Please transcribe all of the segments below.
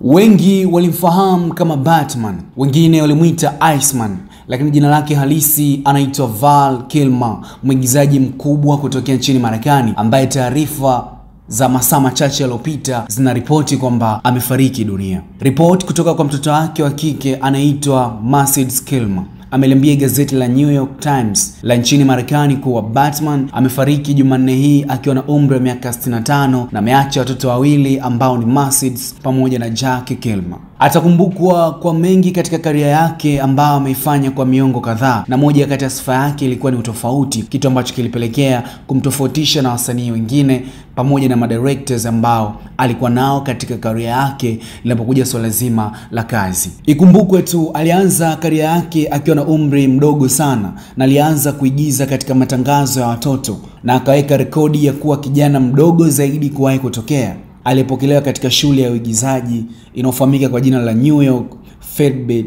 Wengi walimfahamu kama Batman, wengine walimuita Iceman, lakini jina lake halisi anaitwa Val Kilmer, mwigizaji mkubwa kutokea nchini Marekani ambaye taarifa za masaa machache yaliyopita zinaripoti kwamba amefariki dunia. Ripoti kutoka kwa mtoto wake wa kike anaitwa Mercedes Kilmer ameliambia gazeti la New York Times la nchini Marekani kuwa Batman amefariki Jumanne hii akiwa na umri wa miaka 65 na ameacha watoto wawili ambao ni Mercedes pamoja na Jack Kilmer. Atakumbukwa kwa mengi katika karia yake ambao ameifanya kwa miongo kadhaa, na moja kati ya sifa yake ilikuwa ni utofauti, kitu ambacho kilipelekea kumtofautisha na wasanii wengine pamoja na madirectors ambao alikuwa nao katika karia yake linapokuja swala zima la kazi. Ikumbukwe tu alianza karia yake akiwa na umri mdogo sana, na alianza kuigiza katika matangazo ya watoto na akaweka rekodi ya kuwa kijana mdogo zaidi kuwahi kutokea. Alipokelewa katika shule ya uigizaji inayofahamika kwa jina la New York Fairfield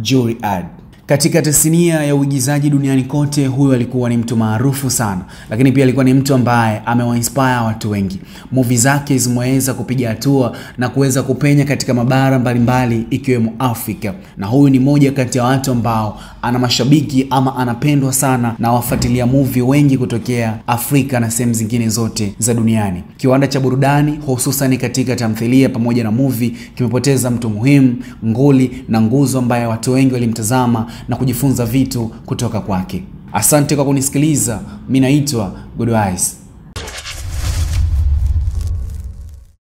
Juilliard. Katika tasnia ya uigizaji duniani kote, huyo alikuwa ni mtu maarufu sana, lakini pia alikuwa ni mtu ambaye amewainspire watu wengi. Movie zake zimeweza kupiga hatua na kuweza kupenya katika mabara mbalimbali ikiwemo Afrika, na huyu ni moja kati ya watu ambao ana mashabiki ama anapendwa sana na wafuatilia movie wengi kutokea Afrika na sehemu zingine zote za duniani. Kiwanda cha burudani hususan katika tamthilia pamoja na movie kimepoteza mtu muhimu, nguli na nguzo ambaye watu wengi walimtazama na kujifunza vitu kutoka kwake. Asante kwa kunisikiliza. Mimi naitwa Good Eyes.